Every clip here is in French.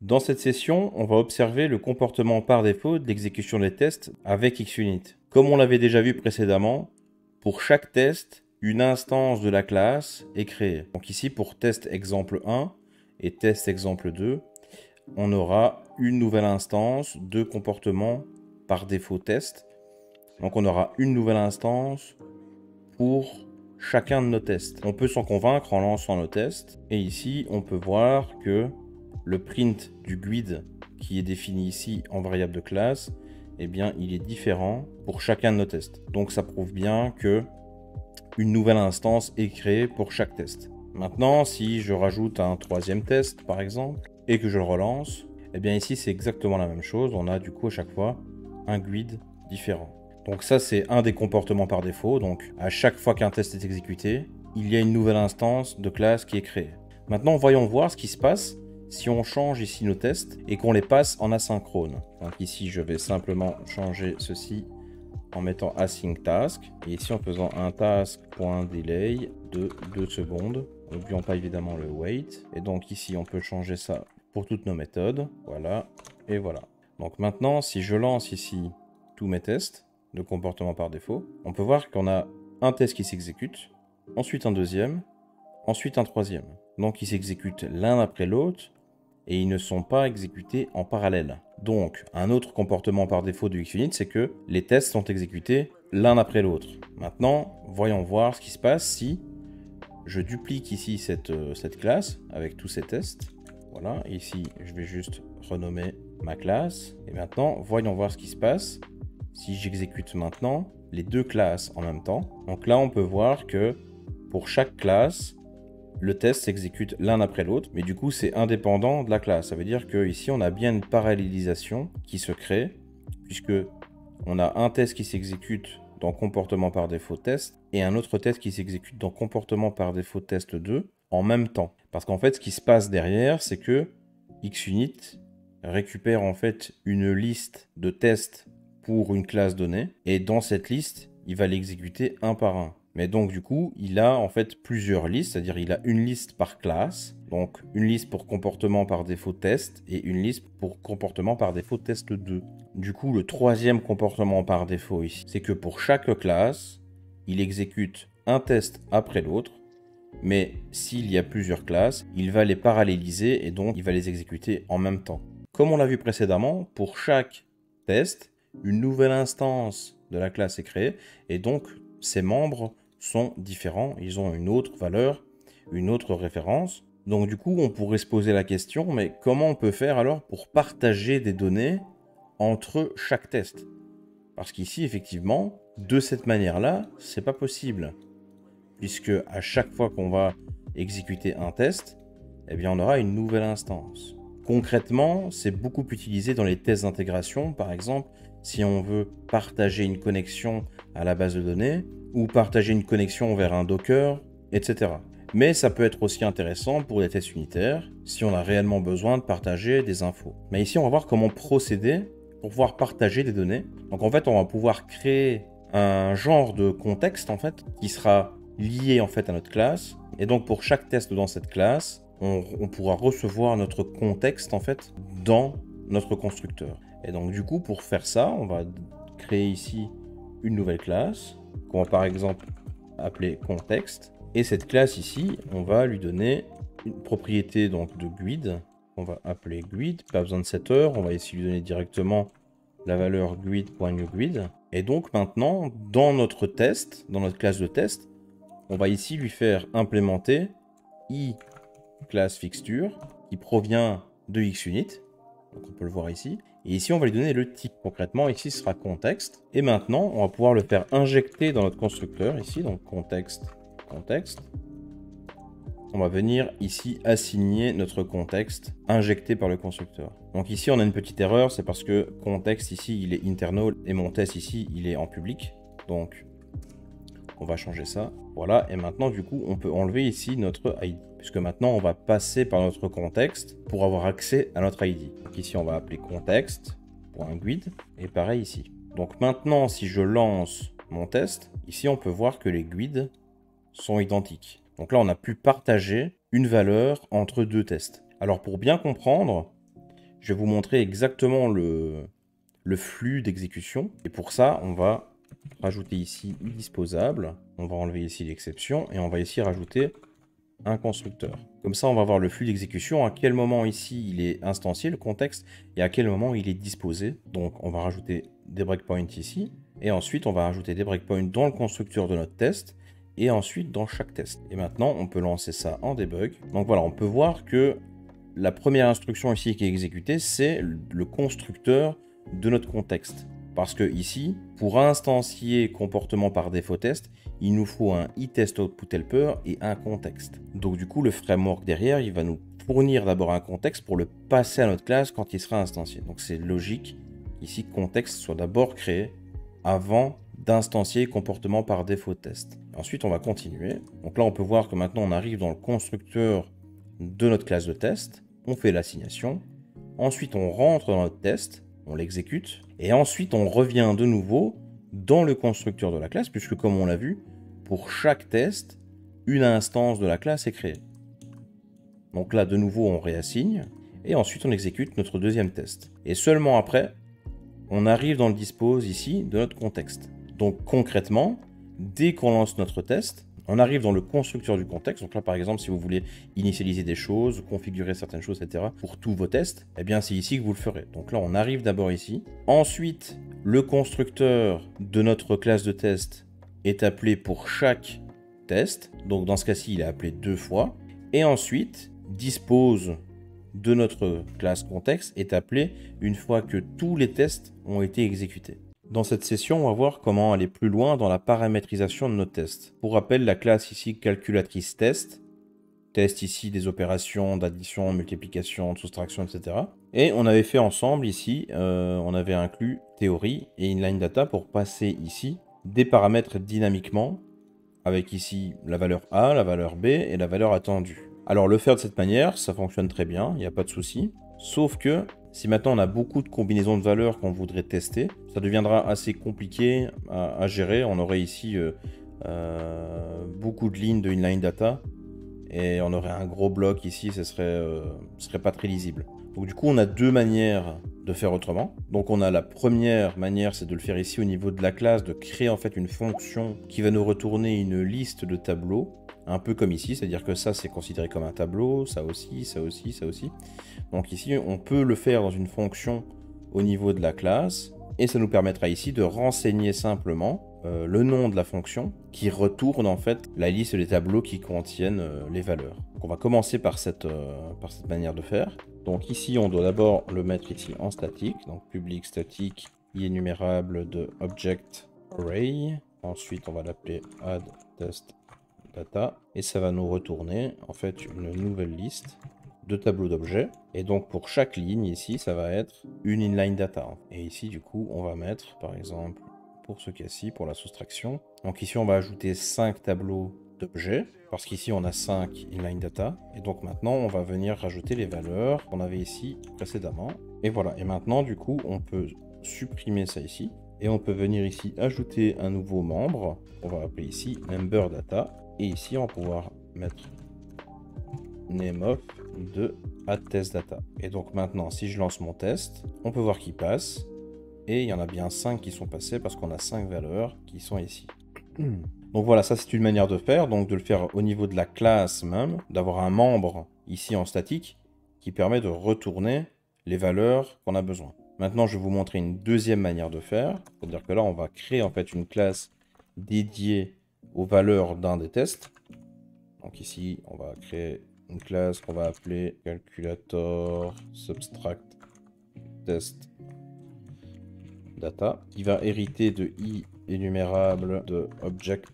Dans cette session, on va observer le comportement par défaut de l'exécution des tests avec Xunit. Comme on l'avait déjà vu précédemment, pour chaque test, une instance de la classe est créée. Donc ici, pour test exemple 1 et test exemple 2, on aura une nouvelle instance de comportement par défaut test. Donc on aura une nouvelle instance pour chacun de nos tests. On peut s'en convaincre en lançant nos tests. Et ici, on peut voir que le print du GUID qui est défini ici en variable de classe, eh bien, il est différent pour chacun de nos tests. Donc ça prouve bien que une nouvelle instance est créée pour chaque test. Maintenant, si je rajoute un troisième test, par exemple, et que je le relance, eh bien ici, c'est exactement la même chose. On a du coup à chaque fois un GUID différent. Donc ça, c'est un des comportements par défaut. Donc à chaque fois qu'un test est exécuté, il y a une nouvelle instance de classe qui est créée. Maintenant, voyons voir ce qui se passe si on change ici nos tests et qu'on les passe en asynchrone. Donc ici, je vais simplement changer ceci en mettant async task et ici en faisant un task.delay de 2 secondes. N'oublions pas évidemment le wait. Et donc ici, on peut changer ça pour toutes nos méthodes. Voilà, et voilà. Donc maintenant, si je lance ici tous mes tests de comportement par défaut, on peut voir qu'on a un test qui s'exécute, ensuite un deuxième, ensuite un troisième. Donc ils s'exécutent l'un après l'autre et ils ne sont pas exécutés en parallèle. Donc un autre comportement par défaut de Xunit, c'est que les tests sont exécutés l'un après l'autre. Maintenant, voyons voir ce qui se passe si je duplique ici cette classe avec tous ces tests. Voilà, ici je vais juste renommer ma classe. Et maintenant, voyons voir ce qui se passe si j'exécute maintenant les deux classes en même temps. Donc là, on peut voir que pour chaque classe, le test s'exécute l'un après l'autre, mais du coup, c'est indépendant de la classe. Ça veut dire qu'ici, on a bien une parallélisation qui se crée, puisque on a un test qui s'exécute dans comportement par défaut test et un autre test qui s'exécute dans comportement par défaut test 2 en même temps. Parce qu'en fait, ce qui se passe derrière, c'est que Xunit récupère en fait une liste de tests pour une classe donnée et dans cette liste, il va l'exécuter un par un. Mais donc du coup, il a en fait plusieurs listes, c'est-à-dire il a une liste par classe, donc une liste pour comportement par défaut test et une liste pour comportement par défaut test 2. Du coup, le troisième comportement par défaut ici, c'est que pour chaque classe, il exécute un test après l'autre, mais s'il y a plusieurs classes, il va les paralléliser et donc il va les exécuter en même temps. Comme on l'a vu précédemment, pour chaque test, une nouvelle instance de la classe est créée et donc ses membres sont différents, ils ont une autre valeur, une autre référence. Donc du coup, on pourrait se poser la question, mais comment on peut faire alors pour partager des données entre chaque test? Parce qu'ici, effectivement, de cette manière-là, c'est pas possible. Puisque à chaque fois qu'on va exécuter un test, eh bien on aura une nouvelle instance. Concrètement, c'est beaucoup utilisé dans les tests d'intégration, par exemple, si on veut partager une connexion à la base de données, ou partager une connexion vers un Docker, etc. Mais ça peut être aussi intéressant pour des tests unitaires, si on a réellement besoin de partager des infos. Mais ici, on va voir comment procéder pour pouvoir partager des données. Donc en fait, on va pouvoir créer un genre de contexte, en fait, qui sera lié en fait à notre classe. Et donc pour chaque test dans cette classe, on pourra recevoir notre contexte en fait dans notre constructeur. Et donc du coup, pour faire ça, on va créer ici une nouvelle classe qu'on va par exemple appeler contexte. Et cette classe ici, on va lui donner une propriété donc de GUID. On va appeler GUID, pas besoin de setter. On va ici lui donner directement la valeur GUID.newGUID. Et donc maintenant, dans notre test, dans notre classe de test, on va ici lui faire implémenter iClassFixture qui provient de Xunit. Donc on peut le voir ici. Et ici, on va lui donner le type. Concrètement, ici, ce sera contexte. Et maintenant, on va pouvoir le faire injecter dans notre constructeur ici. Donc contexte. On va venir ici assigner notre contexte injecté par le constructeur. Donc ici, on a une petite erreur. C'est parce que contexte ici, il est internal et mon test ici, il est en public. Donc on va changer ça. Voilà, et maintenant, du coup, on peut enlever ici notre ID. Puisque maintenant, on va passer par notre contexte pour avoir accès à notre ID. Donc ici, on va appeler contexte.guide. Et pareil ici. Donc maintenant, si je lance mon test, ici, on peut voir que les guides sont identiques. Donc là, on a pu partager une valeur entre deux tests. Alors, pour bien comprendre, je vais vous montrer exactement le flux d'exécution. Et pour ça, on va rajouter ici disposable. On va enlever ici l'exception et on va ici rajouter un constructeur. Comme ça, on va voir le flux d'exécution, à quel moment ici il est instancié, le contexte, et à quel moment il est disposé. Donc, on va rajouter des breakpoints ici, et ensuite, on va rajouter des breakpoints dans le constructeur de notre test, et ensuite dans chaque test. Et maintenant, on peut lancer ça en debug. Donc voilà, on peut voir que la première instruction ici qui est exécutée, c'est le constructeur de notre contexte. Parce que ici, pour instancier comportement par défaut test, il nous faut un itest_output_helper et un contexte. Donc du coup, le framework derrière, il va nous fournir d'abord un contexte pour le passer à notre classe quand il sera instancié. Donc c'est logique ici que contexte soit d'abord créé avant d'instancier comportement par défaut test. Ensuite, on va continuer. Donc là, on peut voir que maintenant, on arrive dans le constructeur de notre classe de test. On fait l'assignation. Ensuite, on rentre dans notre test. On l'exécute, et ensuite on revient de nouveau dans le constructeur de la classe, puisque comme on l'a vu, pour chaque test, une instance de la classe est créée. Donc là, de nouveau, on réassigne, et ensuite on exécute notre deuxième test. Et seulement après, on arrive dans le dispose ici de notre contexte. Donc concrètement, dès qu'on lance notre test, on arrive dans le constructeur du contexte. Donc là, par exemple, si vous voulez initialiser des choses, configurer certaines choses, etc. pour tous vos tests, eh bien, c'est ici que vous le ferez. Donc là, on arrive d'abord ici. Ensuite, le constructeur de notre classe de test est appelé pour chaque test. Donc dans ce cas-ci, il est appelé 2 fois. Et ensuite, dispose de notre classe contexte est appelé une fois que tous les tests ont été exécutés. Dans cette session, on va voir comment aller plus loin dans la paramétrisation de nos tests. Pour rappel, la classe ici calculatrice test, teste ici des opérations d'addition, multiplication, de soustraction, etc. Et on avait fait ensemble ici, on avait inclus théorie et inline data pour passer ici des paramètres dynamiquement avec ici la valeur A, la valeur B et la valeur attendue. Alors le faire de cette manière, ça fonctionne très bien, il n'y a pas de souci. Sauf que si maintenant on a beaucoup de combinaisons de valeurs qu'on voudrait tester, ça deviendra assez compliqué à gérer. On aurait ici beaucoup de lignes de inline data et on aurait un gros bloc ici, ce serait pas très lisible. Donc du coup, on a deux manières de faire autrement. Donc on a la première manière, c'est de le faire ici au niveau de la classe, de créer en fait une fonction qui va nous retourner une liste de tableaux, un peu comme ici, c'est-à-dire que ça c'est considéré comme un tableau, ça aussi, ça aussi, ça aussi. Donc ici, on peut le faire dans une fonction au niveau de la classe, et ça nous permettra ici de renseigner simplement le nom de la fonction qui retourne en fait la liste des tableaux qui contiennent les valeurs. Donc on va commencer par cette manière de faire. Donc ici, on doit d'abord le mettre ici en statique, donc public statique énumérable de object array. Ensuite, on va l'appeler add test data et ça va nous retourner en fait une nouvelle liste de tableaux d'objets. Et donc pour chaque ligne ici, ça va être une inline data. Et ici, du coup, on va mettre par exemple pour ce cas-ci, pour la soustraction. Donc ici, on va ajouter 5 tableaux d'objets, parce qu'ici, on a 5 inline data. Et donc maintenant, on va venir rajouter les valeurs qu'on avait ici précédemment. Et voilà. Et maintenant, du coup, on peut supprimer ça ici. Et on peut venir ici ajouter un nouveau membre. On va appeler ici member data. Et ici, on va pouvoir mettre name of de add test data. Et donc maintenant, si je lance mon test, on peut voir qu'il passe. Et il y en a bien 5 qui sont passés parce qu'on a 5 valeurs qui sont ici. Donc voilà, ça c'est une manière de faire, donc de le faire au niveau de la classe même, d'avoir un membre ici en statique qui permet de retourner les valeurs qu'on a besoin. Maintenant, je vais vous montrer une deuxième manière de faire. C'est-à-dire que là, on va créer en fait une classe dédiée aux valeurs d'un des tests. Donc ici, on va créer une classe qu'on va appeler calculator subtract test data, qui va hériter de i énumérable de object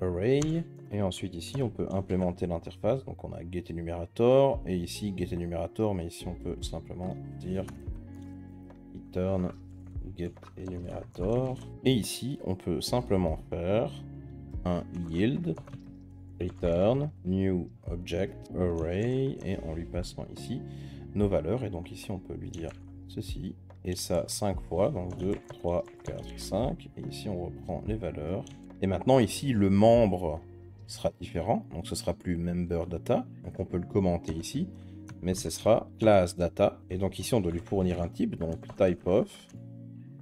array. Et ensuite ici, on peut implémenter l'interface. Donc on a getEnumerator et ici getEnumerator, mais ici on peut simplement dire return getEnumerator. Et ici, on peut simplement faire un yield return new object array et en lui passant ici nos valeurs. Et donc ici, on peut lui dire ceci. Et ça 5 fois, donc 2, 3, 4, 5. Et ici, on reprend les valeurs. Et maintenant, ici, le membre sera différent. Donc, ce sera plus member data. Donc, on peut le commenter ici. mais ce sera class data. Et donc ici, on doit lui fournir un type, donc type of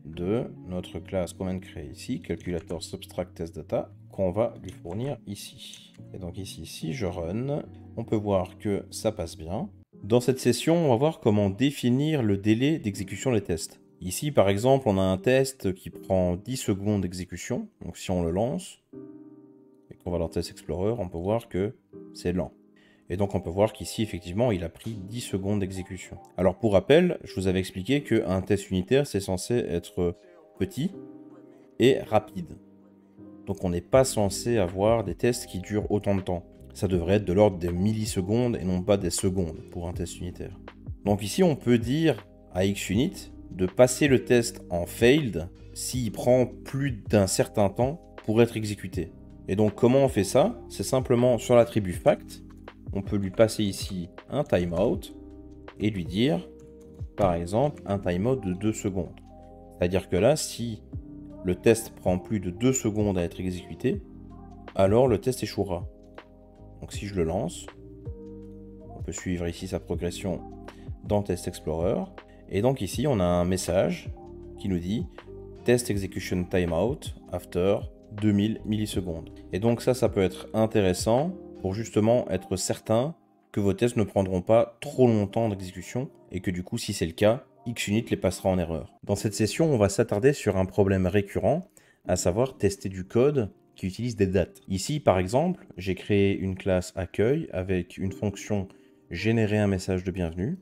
de notre classe qu'on vient de créer ici, calculator subtract test data, qu'on va lui fournir ici. Et donc ici, si je run, on peut voir que ça passe bien. Dans cette session, on va voir comment définir le délai d'exécution des tests. Ici, par exemple, on a un test qui prend 10 secondes d'exécution. Donc si on le lance, et qu'on va dans Test Explorer, on peut voir que c'est lent. Et donc on peut voir qu'ici, effectivement, il a pris 10 secondes d'exécution. Alors pour rappel, je vous avais expliqué qu'un test unitaire, c'est censé être petit et rapide. Donc on n'est pas censé avoir des tests qui durent autant de temps. Ça devrait être de l'ordre des millisecondes et non pas des secondes pour un test unitaire. Donc ici, on peut dire à XUnit de passer le test en failed s'il prend plus d'un certain temps pour être exécuté. Et donc comment on fait ça? C'est simplement sur l'attribut fact, on peut lui passer ici un timeout et lui dire, par exemple, un timeout de 2 secondes. C'est-à-dire que là, si le test prend plus de 2 secondes à être exécuté, alors le test échouera. Donc si je le lance, on peut suivre ici sa progression dans Test Explorer. Et donc ici, on a un message qui nous dit Test Execution Timeout after 2000 millisecondes. Et donc ça peut être intéressant pour justement être certain que vos tests ne prendront pas trop longtemps d'exécution et que du coup, si c'est le cas, XUnit les passera en erreur. Dans cette session, on va s'attarder sur un problème récurrent, à savoir tester du code qui utilise des dates. Ici, par exemple, j'ai créé une classe accueil avec une fonction générer un message de bienvenue.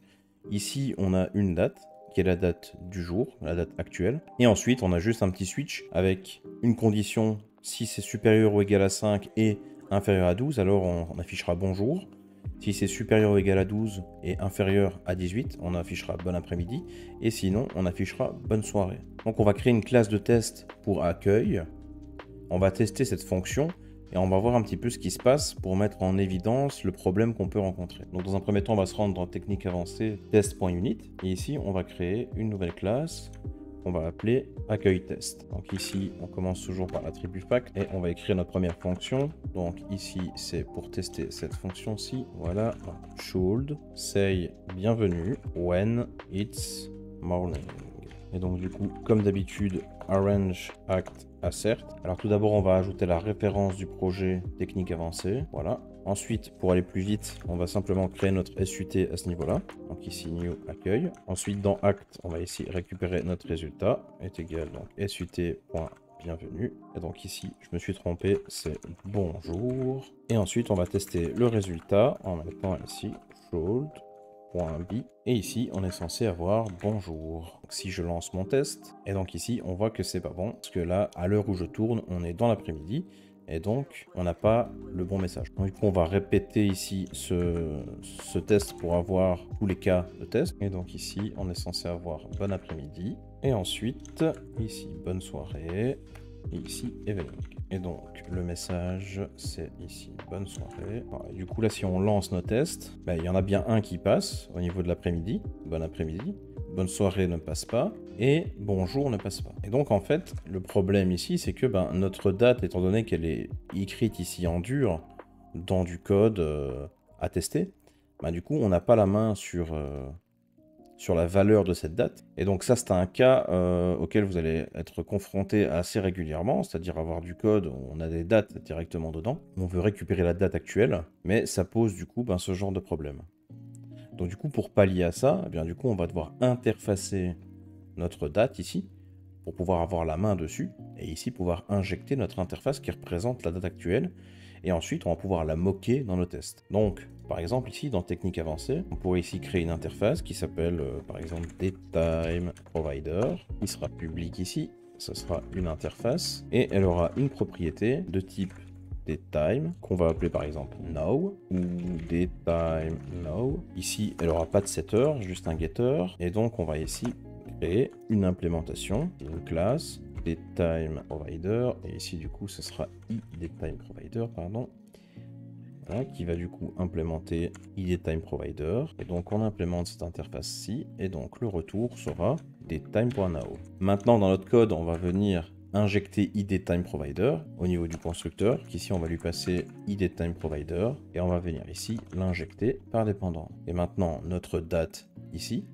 Ici, on a une date qui est la date du jour, la date actuelle. Et ensuite, on a juste un petit switch avec une condition si c'est supérieur ou égal à 5 et inférieur à 12, alors on affichera bonjour. Si c'est supérieur ou égal à 12 et inférieur à 18, on affichera bon après-midi. Et sinon, on affichera bonne soirée. Donc on va créer une classe de test pour accueil. On va tester cette fonction et on va voir un petit peu ce qui se passe pour mettre en évidence le problème qu'on peut rencontrer. Donc dans un premier temps, on va se rendre dans technique avancée test.unit. Et ici, on va créer une nouvelle classe qu'on va appeler accueil test. Donc ici, on commence toujours par l'attribut fact et on va écrire notre première fonction. Donc ici, c'est pour tester cette fonction-ci. Voilà, should say bienvenue when it's morning. Et donc du coup, comme d'habitude, arrange act assert. Alors tout d'abord, on va ajouter la référence du projet technique avancée. Voilà. Ensuite, pour aller plus vite, on va simplement créer notre SUT à ce niveau-là. Donc ici, new accueil. Ensuite, dans act, on va ici récupérer notre résultat. Est égal donc SUT.bienvenue. Et donc ici, je me suis trompé, c'est bonjour. Et ensuite, on va tester le résultat en mettant ici should. .b et ici on est censé avoir bonjour. Donc, si je lance mon test et donc ici on voit que c'est pas bon parce que là à l'heure où je tourne on est dans l'après-midi et donc on n'a pas le bon message. Donc, du coup on va répéter ici ce test pour avoir tous les cas de test et donc ici on est censé avoir bon après-midi et ensuite ici bonne soirée et ici evening. Et donc le message c'est ici bonne soirée. Voilà, du coup là si on lance nos tests, il y en a bien un qui passe au niveau de l'après-midi, bon après-midi, bonne soirée ne passe pas et bonjour ne passe pas. Et donc en fait le problème ici c'est que notre date, étant donné qu'elle est écrite ici en dur dans du code à tester, du coup on n'a pas la main sur la valeur de cette date. Et donc ça, c'est un cas auquel vous allez être confronté assez régulièrement, c'est-à-dire avoir du code, on a des dates directement dedans, on veut récupérer la date actuelle, mais ça pose du coup ce genre de problème. Donc du coup, pour pallier à ça, du coup, on va devoir interfacer notre date ici, pour pouvoir avoir la main dessus, et ici pouvoir injecter notre interface qui représente la date actuelle, et ensuite on va pouvoir la moquer dans nos tests. Donc, par exemple ici dans technique avancée, on pourrait ici créer une interface qui s'appelle par exemple DateTimeProvider, qui sera publique ici, ce sera une interface, et elle aura une propriété de type DateTime, qu'on va appeler par exemple now, ou DateTimeNow. Ici, elle aura pas de setter, juste un getter, et donc on va ici créer une implémentation, une classe DateTimeProvider, et ici du coup ce sera iDateTimeProvider, pardon, voilà, qui va du coup implémenter iDateTimeProvider, et donc on implémente cette interface-ci, et donc le retour sera DateTime.now. Maintenant dans notre code, on va venir injecter ID Time Provider au niveau du constructeur. Ici, on va lui passer ID Time Provider et on va venir ici l'injecter par dépendant. Et maintenant, notre date ici,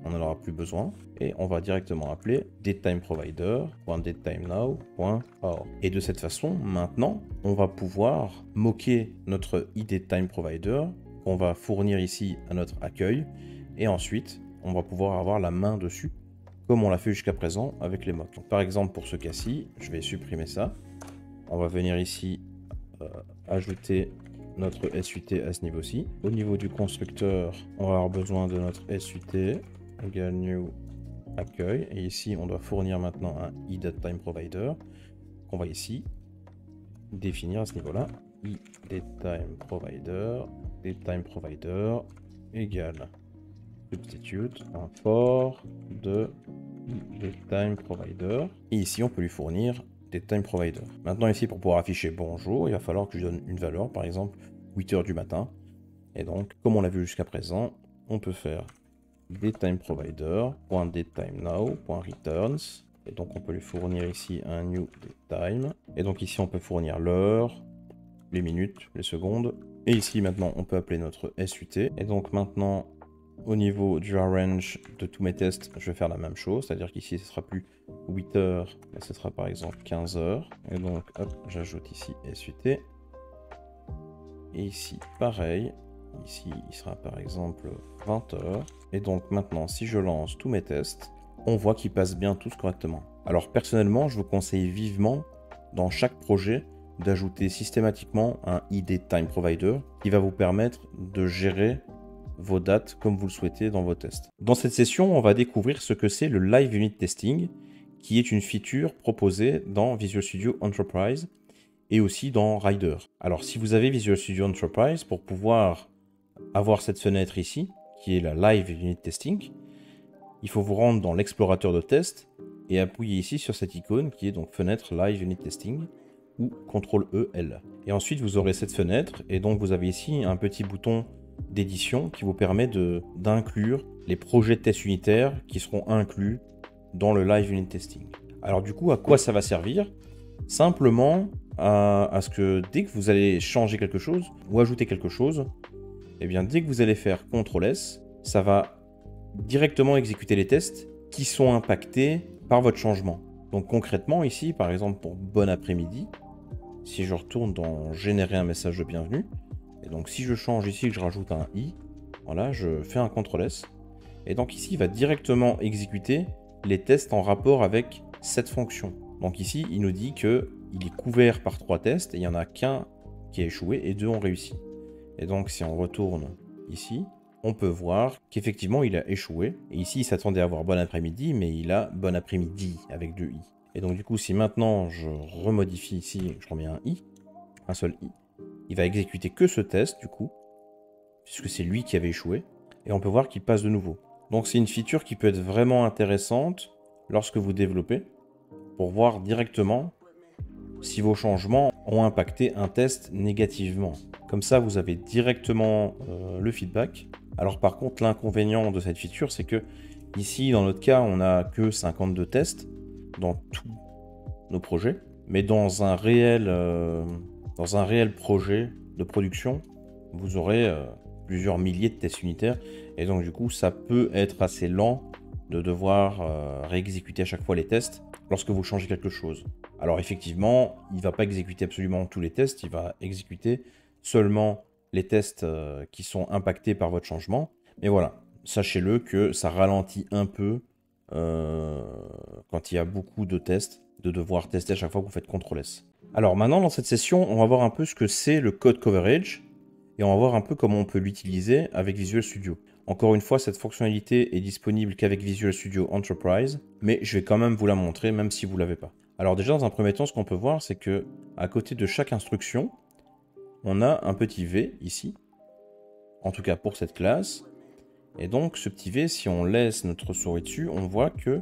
on n'en aura plus besoin et on va directement appeler DateTimeProvider.DateTimeNow.Hour. Et de cette façon, maintenant, on va pouvoir moquer notre ID Time Provider qu'on va fournir ici à notre accueil et ensuite, on va pouvoir avoir la main dessus comme on l'a fait jusqu'à présent avec les mocks. Donc, par exemple, pour ce cas-ci, je vais supprimer ça. On va venir ici ajouter notre SUT à ce niveau-ci. Au niveau du constructeur, on va avoir besoin de notre SUT égale new accueil. Et ici, on doit fournir maintenant un IDateTimeProvider qu'on va ici définir à ce niveau-là. IDateTimeProvider égale substitute un port de DateTimeProvider. Et ici, on peut lui fournir DateTimeProvider. Maintenant, ici, pour pouvoir afficher bonjour, il va falloir que je donne une valeur, par exemple 8 h du matin. Et donc, comme on l'a vu jusqu'à présent, on peut faire DateTimeProvider.DateTimeNow.Returns. Et donc, on peut lui fournir ici un new datetime. Et donc, ici, on peut fournir l'heure, les minutes, les secondes. Et ici, maintenant, on peut appeler notre SUT. Et donc, maintenant, au niveau du range de tous mes tests, je vais faire la même chose. C'est-à-dire qu'ici, ce sera plus 8 heures, mais ce sera par exemple 15 heures. Et donc, hop, j'ajoute ici SUT. Et ici, pareil. Ici, il sera par exemple 20 heures. Et donc maintenant, si je lance tous mes tests, on voit qu'ils passent bien tous correctement. Alors personnellement, je vous conseille vivement, dans chaque projet, d'ajouter systématiquement un ID Time Provider qui va vous permettre de gérer vos dates comme vous le souhaitez dans vos tests. Dans cette session, on va découvrir ce que c'est le Live Unit Testing, qui est une feature proposée dans Visual Studio Enterprise et aussi dans Rider. Alors si vous avez Visual Studio Enterprise, pour pouvoir avoir cette fenêtre ici, qui est la Live Unit Testing, il faut vous rendre dans l'explorateur de test et appuyer ici sur cette icône qui est donc fenêtre Live Unit Testing ou CTRL-E-L. Et ensuite vous aurez cette fenêtre et donc vous avez ici un petit bouton d'édition qui vous permet d'inclure les projets de tests unitaires qui seront inclus dans le Live Unit Testing. Alors du coup, à quoi ça va servir? Simplement à ce que dès que vous allez changer quelque chose ou ajouter quelque chose, et bien dès que vous allez faire CTRL-S, ça va directement exécuter les tests qui sont impactés par votre changement. Donc concrètement ici, par exemple pour bon après-midi, si je retourne dans générer un message de bienvenue, et donc si je change ici, que je rajoute un i, voilà, je fais un CTRL-S, et donc ici il va directement exécuter les tests en rapport avec cette fonction. Donc ici il nous dit que il est couvert par 3 tests, et il n'y en a qu'un qui a échoué et 2 ont réussi. Et donc si on retourne ici, on peut voir qu'effectivement il a échoué. Et ici il s'attendait à avoir bon après-midi, mais il a bon après-midi avec 2 i. Et donc du coup si maintenant je remodifie ici, je remets un i, un seul i, il va exécuter que ce test du coup, puisque c'est lui qui avait échoué. Et on peut voir qu'il passe de nouveau. Donc c'est une feature qui peut être vraiment intéressante lorsque vous développez, pour voir directement si vos changements ont impacté un test négativement. Comme ça, vous avez directement le feedback. Alors par contre, l'inconvénient de cette feature, c'est que ici, dans notre cas, on n'a que 52 tests dans tous nos projets. Mais dans un réel projet de production, vous aurez plusieurs milliers de tests unitaires. Et donc du coup, ça peut être assez lent de devoir réexécuter à chaque fois les tests lorsque vous changez quelque chose. Alors effectivement, il ne va pas exécuter absolument tous les tests, il va exécuter seulement les tests qui sont impactés par votre changement. Mais voilà, sachez-le que ça ralentit un peu quand il y a beaucoup de tests, de devoir tester à chaque fois que vous faites CTRL-S. Alors maintenant, dans cette session, on va voir un peu ce que c'est le code coverage et on va voir un peu comment on peut l'utiliser avec Visual Studio. Encore une fois, cette fonctionnalité est disponible qu'avec Visual Studio Enterprise, mais je vais quand même vous la montrer, même si vous ne l'avez pas. Alors déjà, dans un premier temps, ce qu'on peut voir, c'est que à côté de chaque instruction, on a un petit V ici, en tout cas pour cette classe. Et donc, ce petit V, si on laisse notre souris dessus, on voit que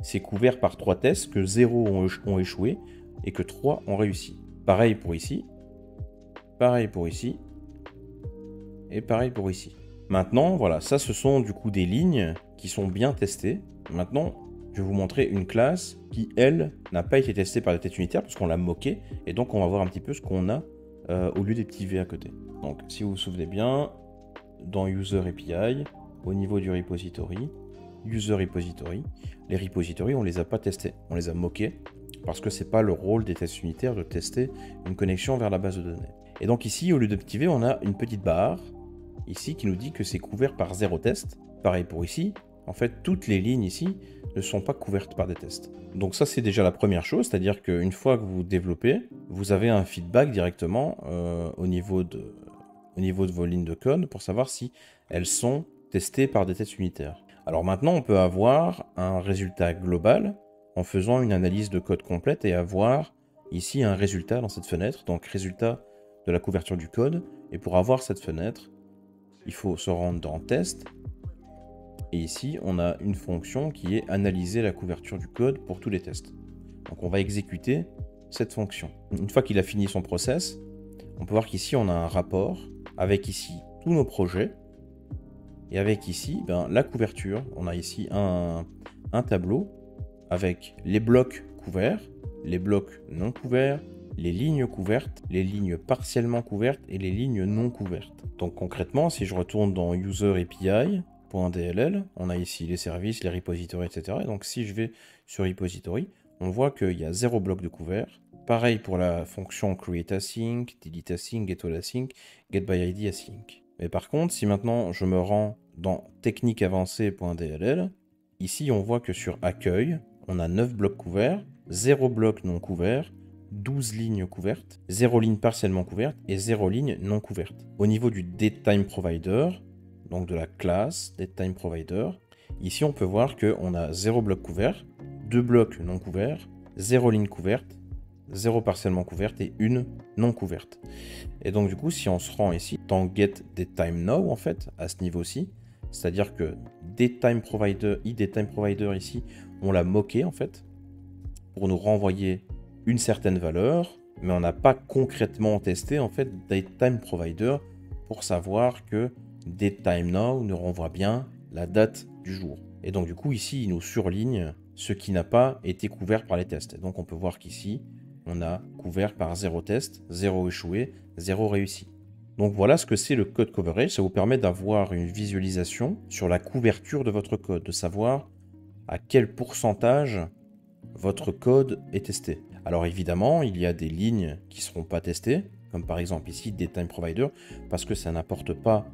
c'est couvert par 3 tests, que 0 ont échoué et que 3 ont réussi. Pareil pour ici, pareil pour ici, et pareil pour ici. Maintenant, voilà, ça ce sont du coup des lignes qui sont bien testées. Maintenant, je vais vous montrer une classe qui, elle, n'a pas été testée par des tests unitaires parce qu'on l'a moquée. Et donc, on va voir un petit peu ce qu'on a au lieu des petits V à côté. Donc, si vous vous souvenez bien, dans User API, au niveau du repository, User Repository, les repositories, on ne les a pas testés, on les a moqués parce que c'est pas le rôle des tests unitaires de tester une connexion vers la base de données. Et donc ici, au lieu de petit V, on a une petite barre ici qui nous dit que c'est couvert par 0 test. Pareil pour ici, en fait, toutes les lignes ici ne sont pas couvertes par des tests. Donc ça, c'est déjà la première chose, c'est-à-dire qu'une fois que vous développez, vous avez un feedback directement au niveau de vos lignes de code pour savoir si elles sont testées par des tests unitaires. Alors maintenant, on peut avoir un résultat global en faisant une analyse de code complète et avoir ici un résultat dans cette fenêtre, donc résultat de la couverture du code. Et pour avoir cette fenêtre, il faut se rendre dans Test. Et ici, on a une fonction qui est analyser la couverture du code pour tous les tests. Donc on va exécuter cette fonction. Une fois qu'il a fini son process, on peut voir qu'ici, on a un rapport avec ici tous nos projets. Et avec ici, la couverture. On a ici un tableau avec les blocs couverts, les blocs non couverts, les lignes couvertes, les lignes partiellement couvertes et les lignes non couvertes. Donc concrètement, si je retourne dans User API.dll, on a ici les services, les repositories, etc. Et donc si je vais sur repository, on voit qu'il y a 0 bloc de couvert. Pareil pour la fonction createAsync, deleteAsync, getAllAsync, getByIdAsync. Mais par contre, si maintenant je me rends dans techniqueavancée.dll, ici on voit que sur accueil, on a 9 blocs couverts, 0 bloc non couvert, 12 lignes couvertes, 0 ligne partiellement couverte et 0 ligne non couverte. Au niveau du DateTimeProvider, donc de la classe DateTimeProvider, ici on peut voir qu'on a 0 bloc couvert, 2 blocs non couverts, 0 ligne couverte, 0 partiellement couverte et 1 non couverte. Et donc du coup, si on se rend ici dans getDateTimeNow en fait, à ce niveau-ci, c'est-à-dire que DateTimeProvider, iDateTimeProvider ici, on l'a moqué en fait, pour nous renvoyer une certaine valeur, mais on n'a pas concrètement testé en fait DateTimeProvider pour savoir que DateTimeNow nous renvoie bien la date du jour. Et donc du coup ici, il nous surligne ce qui n'a pas été couvert par les tests. Et donc on peut voir qu'ici, on a couvert par 0 test, 0 échoué, 0 réussi. Donc voilà ce que c'est le code coverage. Ça vous permet d'avoir une visualisation sur la couverture de votre code, de savoir à quel pourcentage votre code est testé. Alors évidemment, il y a des lignes qui ne seront pas testées, comme par exemple ici DateTimeProvider, parce que ça n'apporte pas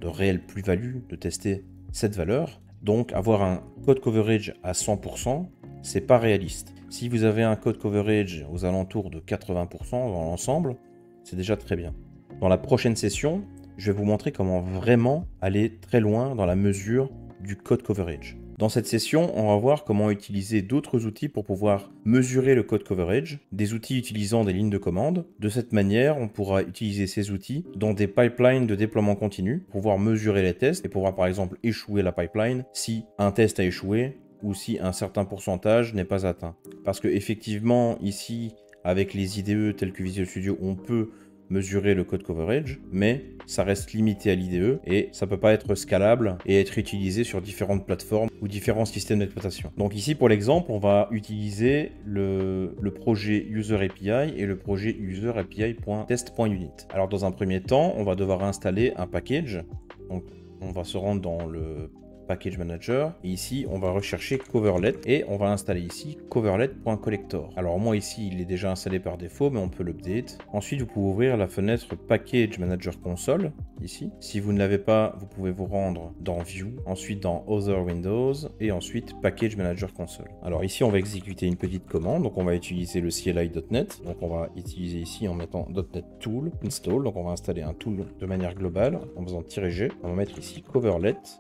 de réelle plus-value de tester cette valeur. Donc avoir un code coverage à 100%, c'est pas réaliste. Si vous avez un code coverage aux alentours de 80% dans l'ensemble, c'est déjà très bien. Dans la prochaine session, je vais vous montrer comment vraiment aller très loin dans la mesure du code coverage. Dans cette session, on va voir comment utiliser d'autres outils pour pouvoir mesurer le code coverage, des outils utilisant des lignes de commande. De cette manière, on pourra utiliser ces outils dans des pipelines de déploiement continu, pour pouvoir mesurer les tests et pouvoir par exemple échouer la pipeline si un test a échoué ou si un certain pourcentage n'est pas atteint. Parce que effectivement, ici, avec les IDE tels que Visual Studio, on peut mesurer le code coverage, mais ça reste limité à l'IDE et ça peut pas être scalable et être utilisé sur différentes plateformes ou différents systèmes d'exploitation. Donc ici, pour l'exemple, on va utiliser le projet User API et le projet User API.test.unit. Alors dans un premier temps, on va devoir installer un package. Donc on va se rendre dans le Package Manager, et ici on va rechercher Coverlet et on va installer ici coverlet.collector. Alors moi ici il est déjà installé par défaut, mais on peut l'update. Ensuite vous pouvez ouvrir la fenêtre Package Manager Console ici. Si vous ne l'avez pas, vous pouvez vous rendre dans View, ensuite dans Other Windows et ensuite Package Manager Console. Alors ici on va exécuter une petite commande, donc on va utiliser le CLI.NET. Donc on va utiliser ici en mettant .NET Tool install, donc on va installer un tool de manière globale en faisant -G. On va mettre ici coverlet.console.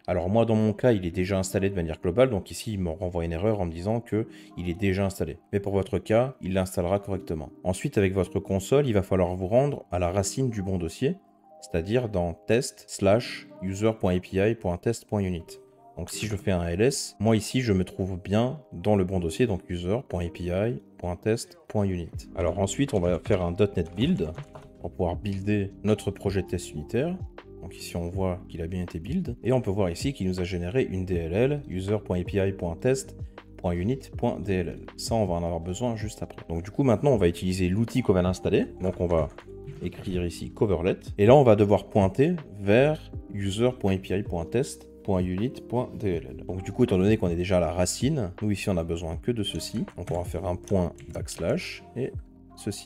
Alors moi dans mon cas il est déjà installé de manière globale, donc ici il me renvoie une erreur en me disant que il est déjà installé. Mais pour votre cas, il l'installera correctement. Ensuite avec votre console, il va falloir vous rendre à la racine du bon dossier, c'est-à-dire dans test/user.api.test.unit. Donc si je fais un ls, moi ici je me trouve bien dans le bon dossier, donc user.api.test.unit. Alors ensuite on va faire un .NET build pour pouvoir builder notre projet de test unitaire. Donc ici on voit qu'il a bien été build. Et on peut voir ici qu'il nous a généré une DLL, user.api.test.unit.dll. Ça on va en avoir besoin juste après. Donc du coup maintenant on va utiliser l'outil qu'on va l'installer. Donc on va écrire ici coverlet. Et là on va devoir pointer vers user.api.test.unit.dll. Donc du coup, étant donné qu'on est déjà à la racine, nous ici on a besoin que de ceci. Donc on va faire un point backslash et ceci.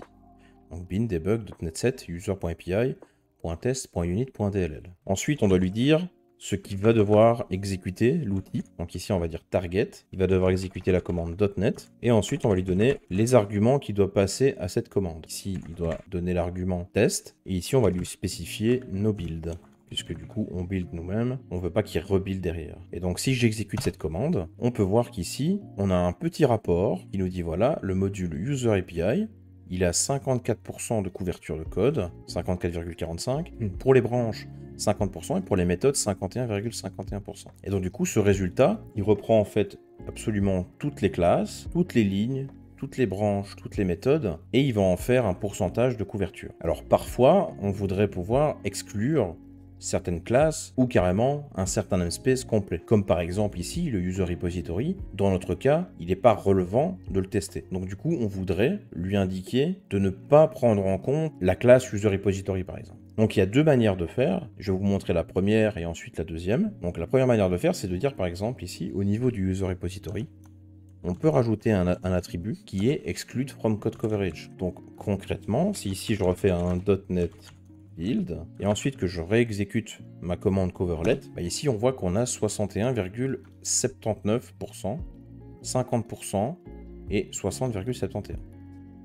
Donc bin debug.net7 user.api.test.unit.dll. Ensuite, on doit lui dire ce qu'il va devoir exécuter, l'outil. Donc ici, on va dire target. Il va devoir exécuter la commande .net. Et ensuite, on va lui donner les arguments qu'il doit passer à cette commande. Ici, il doit donner l'argument test. Et ici, on va lui spécifier no build, puisque du coup, on build nous-mêmes. On ne veut pas qu'il rebuild derrière. Et donc, si j'exécute cette commande, on peut voir qu'ici, on a un petit rapport qui nous dit, voilà, le module user API, il a 54% de couverture de code, 54,45%. Pour les branches, 50%, et pour les méthodes, 51,51%. Et donc du coup, ce résultat, il reprend en fait absolument toutes les classes, toutes les lignes, toutes les branches, toutes les méthodes, et il va en faire un pourcentage de couverture. Alors parfois, on voudrait pouvoir exclure certaines classes ou carrément un certain namespace complet. Comme par exemple ici, le user repository. Dans notre cas, il n'est pas relevant de le tester. Donc du coup, on voudrait lui indiquer de ne pas prendre en compte la classe user repository par exemple. Donc il y a deux manières de faire. Je vais vous montrer la première et ensuite la deuxième. Donc la première manière de faire, c'est de dire par exemple ici, au niveau du user repository, on peut rajouter un attribut qui est exclude from code coverage. Donc concrètement, si ici je refais un .NET build, et ensuite que je réexécute ma commande coverlet, bah ici on voit qu'on a 61,79%, 50% et 60,71%.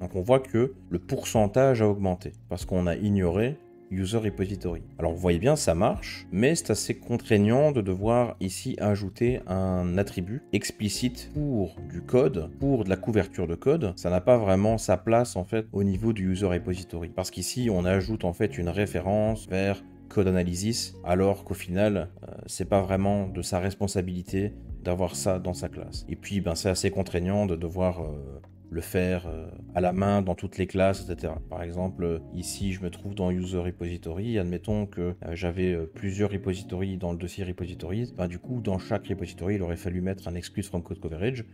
Donc on voit que le pourcentage a augmenté, parce qu'on a ignoré user repository. Alors vous voyez bien, ça marche, mais c'est assez contraignant de devoir ici ajouter un attribut explicite pour du code, pour de la couverture de code. Ça n'a pas vraiment sa place en fait au niveau du user repository, parce qu'ici on ajoute en fait une référence vers code analysis, alors qu'au final c'est pas vraiment de sa responsabilité d'avoir ça dans sa classe. Et puis ben, c'est assez contraignant de devoir le faire à la main dans toutes les classes, etc. Par exemple, ici, je me trouve dans User Repository. Admettons que j'avais plusieurs repositories dans le dossier Repositories. Ben, du coup, dans chaque repository, il aurait fallu mettre un exclude from code coverage.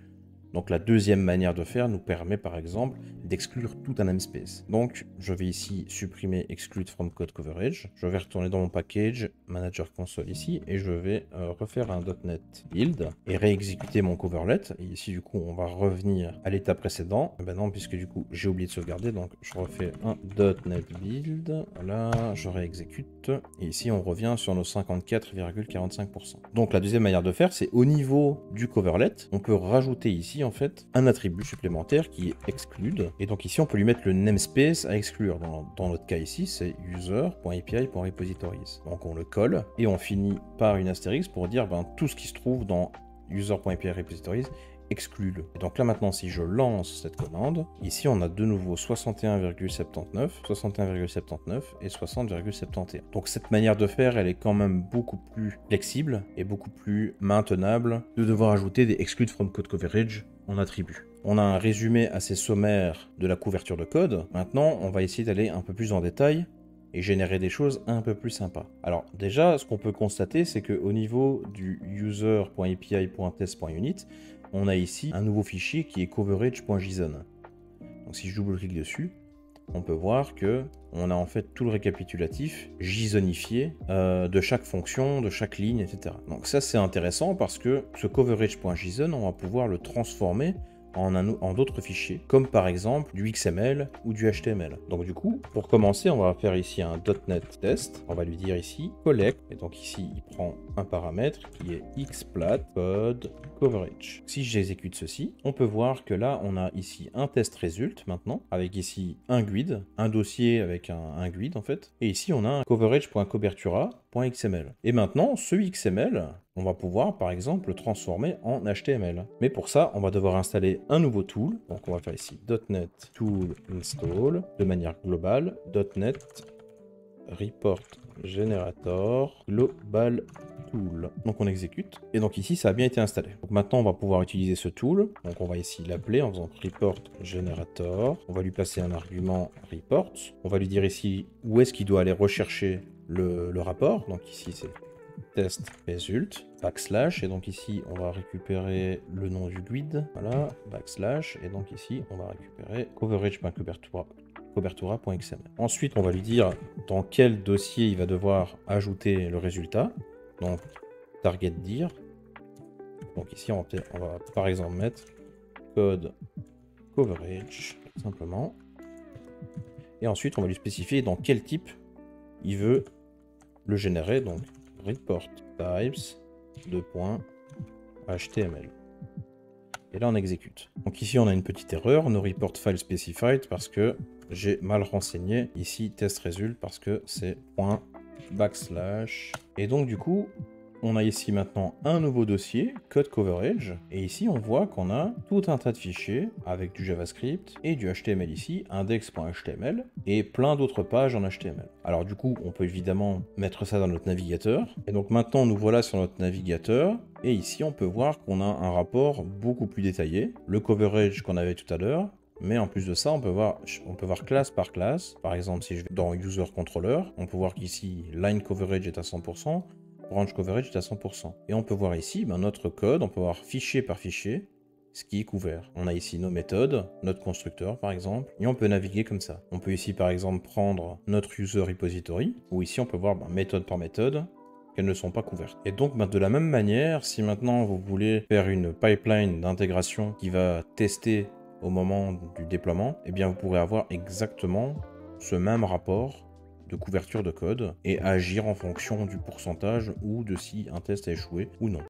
Donc la deuxième manière de faire nous permet par exemple d'exclure tout un namespace. Donc je vais ici supprimer exclude from code coverage. Je vais retourner dans mon package manager console ici et je vais refaire un .NET build et réexécuter mon coverlet. Et ici du coup on va revenir à l'état précédent. Et ben non, puisque du coup j'ai oublié de sauvegarder, donc je refais un .NET build. Voilà, je réexécute et ici on revient sur nos 54,45%. Donc la deuxième manière de faire, c'est au niveau du coverlet, on peut rajouter ici en fait un attribut supplémentaire qui est exclude, et donc ici on peut lui mettre le namespace à exclure. Dans notre cas ici c'est user.api.repositories. Donc on le colle et on finit par une astérisque pour dire ben, tout ce qui se trouve dans user.api.repositories exclue-le. Et donc là maintenant si je lance cette commande, ici on a de nouveau 61,79, 61,79 et 60,71. Donc cette manière de faire, elle est quand même beaucoup plus flexible et beaucoup plus maintenable de devoir ajouter des exclude from code coverage en attribut. On a un résumé assez sommaire de la couverture de code. Maintenant on va essayer d'aller un peu plus en détail et générer des choses un peu plus sympas. Alors déjà, ce qu'on peut constater, c'est qu'au niveau du user.api.test.unit, on a ici un nouveau fichier qui est coverage.json. Donc si je double-clique dessus, on peut voir que on a en fait tout le récapitulatif JSONifié de chaque fonction, de chaque ligne, etc. Donc ça c'est intéressant parce que ce coverage.json, on va pouvoir le transformer en d'autres fichiers, comme par exemple du XML ou du HTML. Donc du coup, pour commencer, on va faire ici un .NET test. On va lui dire ici collect, et donc ici il prend un paramètre qui est xplat code coverage. Si j'exécute ceci, on peut voir que là on a ici un test result maintenant, avec ici un GUID, un dossier avec un GUID en fait, et ici on a un coverage.cobertura.xml. Et maintenant, ce XML, on va pouvoir par exemple le transformer en HTML. Mais pour ça, on va devoir installer un nouveau tool. Donc on va faire ici .NET tool install de manière globale, .NET report Generator global tool. Donc on exécute. Et donc ici, ça a bien été installé. Donc maintenant, on va pouvoir utiliser ce tool. Donc on va ici l'appeler en faisant report generator. On va lui passer un argument report. On va lui dire ici où est-ce qu'il doit aller rechercher le rapport. Donc ici, c'est test result backslash. Et donc ici, on va récupérer le nom du guide. Voilà, backslash. Et donc ici, on va récupérer coverage.cobertura.xml. Ensuite, on va lui dire dans quel dossier il va devoir ajouter le résultat. Donc, target dir. Donc ici, on va par exemple mettre code coverage, simplement. Et ensuite, on va lui spécifier dans quel type il veut le générer. Donc, report types, HTML. Et là, on exécute. Donc ici, on a une petite erreur, no report file specified, parce que j'ai mal renseigné ici test result, parce que c'est .backslash. Et donc, du coup, on a ici maintenant un nouveau dossier, code coverage, et ici on voit qu'on a tout un tas de fichiers avec du JavaScript et du HTML ici, index.html, et plein d'autres pages en HTML. Alors du coup, on peut évidemment mettre ça dans notre navigateur, et donc maintenant nous voilà sur notre navigateur, et ici on peut voir qu'on a un rapport beaucoup plus détaillé, le coverage qu'on avait tout à l'heure, mais en plus de ça, on peut voir classe par classe. Par exemple, si je vais dans User Controller, on peut voir qu'ici, line coverage est à 100%, branch coverage est à 100%. Et on peut voir ici notre code, on peut voir fichier par fichier, ce qui est couvert. On a ici nos méthodes, notre constructeur par exemple, et on peut naviguer comme ça. On peut ici par exemple prendre notre user repository, où ici on peut voir méthode par méthode, qu'elles ne sont pas couvertes. Et donc de la même manière, si maintenant vous voulez faire une pipeline d'intégration qui va tester au moment du déploiement, eh bien vous pourrez avoir exactement ce même rapport de couverture de code et agir en fonction du pourcentage ou de si un test a échoué ou non.